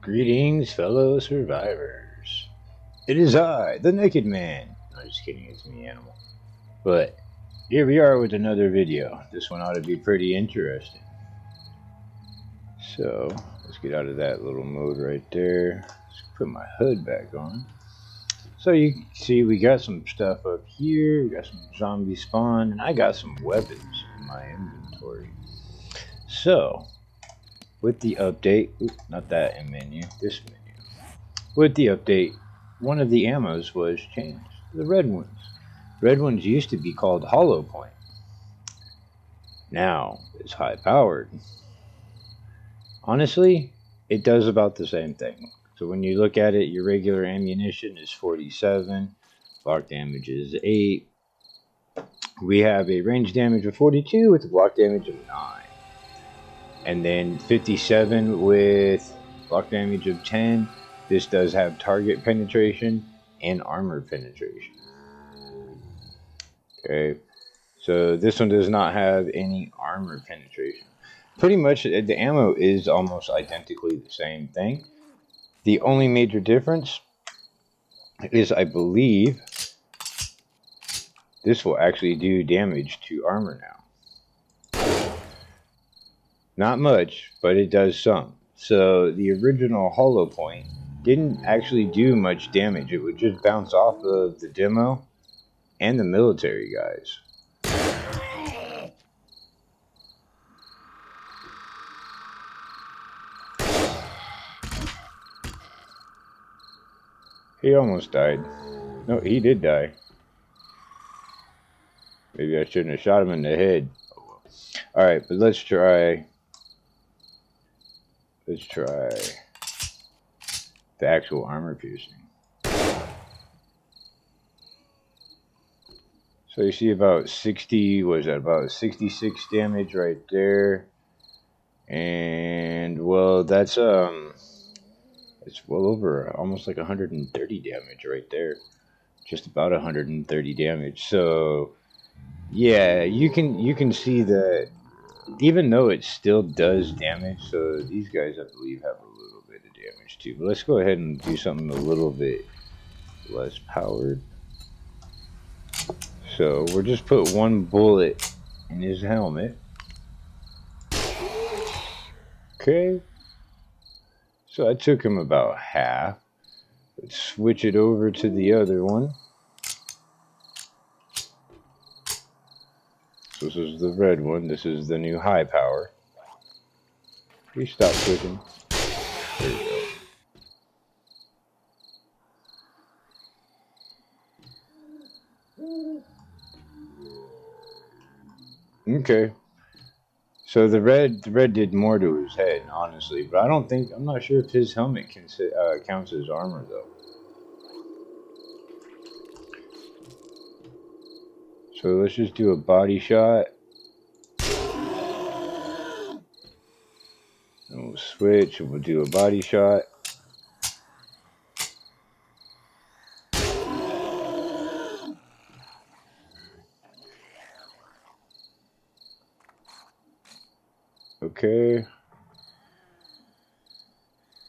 Greetings, fellow survivors. It is I, the Naked Man. No, just kidding, it's me, Animal. But here we are with another video. This one ought to be pretty interesting. So, let's get out of that little mode right there. Let's put my HUD back on. So you can see we got some stuff up here. We got some zombie spawn, and I got some weapons in my inventory. So, with the update, not that in menu, this menu. With the update, one of the ammos was changed. The red ones. Red ones used to be called Hallow Point. Now it's high powered. Honestly, it does about the same thing. So when you look at it, your regular ammunition is 47, block damage is 8. We have a range damage of 42 with a block damage of 9. And then 57 with block damage of 10. This does have target penetration and armor penetration. Okay, so this one does not have any armor penetration. Pretty much the ammo is almost identically the same thing. The only major difference is, I believe, this will actually do damage to armor now. Not much, but it does some. So the original Hallow Point didn't actually do much damage. It would just bounce off of the demo and the military guys. He almost died. No, he did die. Maybe I shouldn't have shot him in the head. Oh, well. Alright, but let's try the actual armor piercing. So you see about 60, what is that, about 66 damage right there. And well, that's it's well over almost like 130 damage right there. Just about 130 damage. So yeah, you can see that even though it still does damage, so these guys I believe have a little bit of damage too. But let's go ahead and do something a little bit less powered. So we'll just put one bullet in his helmet. Okay. So I took him about half. Let's switch it over to the other one. So this is the red one. This is the new high power. Please stop clicking. There we go. Okay. So the red did more to his head, honestly, but I'm not sure if his helmet counts as armor though. So let's just do a body shot. And we'll switch and we'll do a body shot. Okay.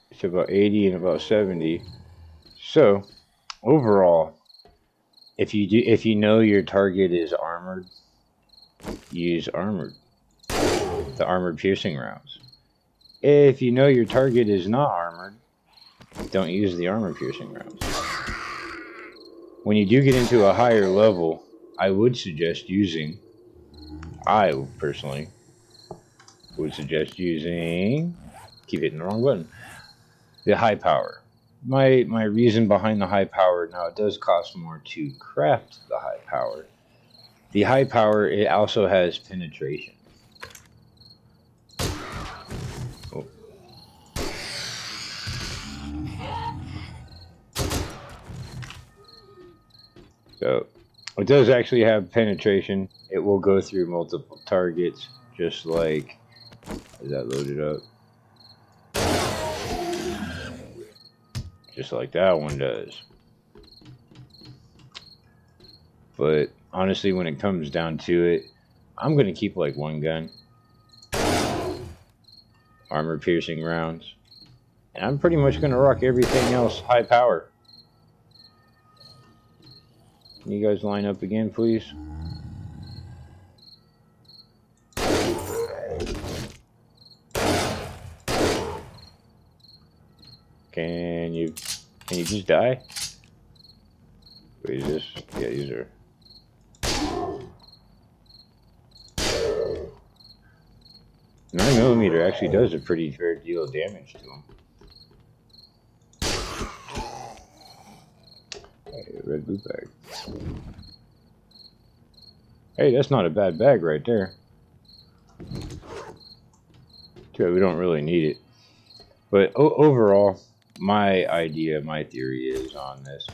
It's about 80 and about 70. So, overall, if you know your target is armored, use armored. The armored piercing rounds. If you know your target is not armored, don't use the armor piercing rounds. When you do get into a higher level, I personally would suggest using, keep hitting the wrong button, the high power. My reason behind the high power, now it does cost more to craft the high power. The high power, it also has penetration. Oh. So it does actually have penetration. It will go through multiple targets, just like, is that loaded up? Just like that one does. But honestly, when it comes down to it, I'm gonna keep like one gun. Armor piercing rounds. And I'm pretty much going to rock everything else high power. Can you guys line up again, please? Can you just die? Wait, is this? Yeah, these are. 9mm actually does a pretty fair deal of damage to him. Hey, red boot bag. Hey, that's not a bad bag right there. Too bad we don't really need it. But overall, my idea, my theory is on this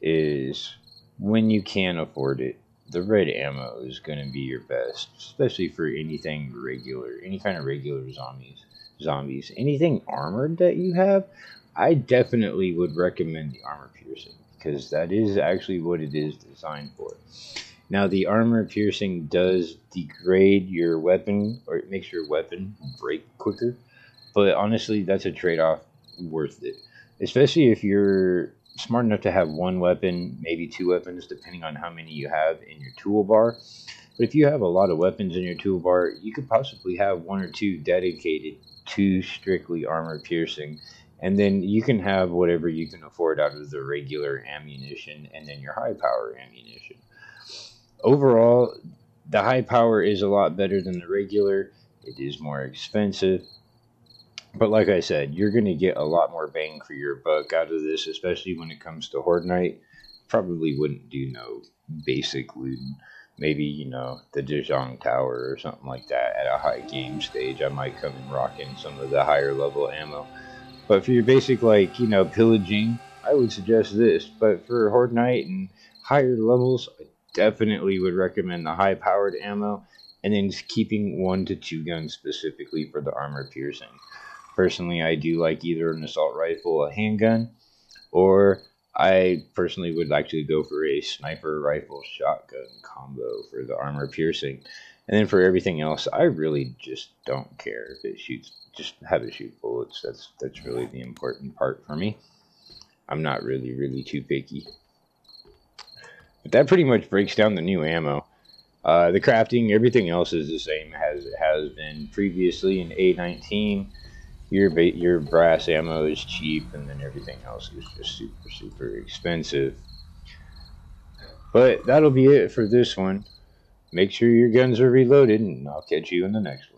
is when you can afford it, the red ammo is going to be your best, especially for anything regular, any kind of regular zombies. Anything armored that you have, I definitely would recommend the armor piercing, because that is actually what it is designed for. Now, the armor piercing does degrade your weapon, or it makes your weapon break quicker, but honestly, that's a trade-off worth it, especially if you're smart enough to have one weapon, maybe two weapons, depending on how many you have in your toolbar. But if you have a lot of weapons in your toolbar, you could possibly have one or two dedicated to strictly armor piercing, and then you can have whatever you can afford out of the regular ammunition and then your high power ammunition. Overall, the high power is a lot better than the regular. It is more expensive. But like I said, you're going to get a lot more bang for your buck out of this, especially when it comes to Horde Night. Probably wouldn't do no basic loot. Maybe, you know, the Dejong Tower or something like that at a high game stage. I might come and rock in some of the higher level ammo. But for your basic, like, you know, pillaging, I would suggest this. But for Horde Night and higher levels, I definitely would recommend the high powered ammo. And then just keeping 1 to 2 guns specifically for the armor piercing. Personally, I do like either an assault rifle, a handgun, or I personally would actually go for a sniper rifle shotgun combo for the armor piercing. And then for everything else, I really just don't care if it shoots. Just have it shoot bullets. That's really the important part for me. I'm not really too picky. But that pretty much breaks down the new ammo. The crafting, everything else is the same as it has been previously in A19. Your brass ammo is cheap, and then everything else is just super expensive. But that'll be it for this one. Make sure your guns are reloaded, and I'll catch you in the next one.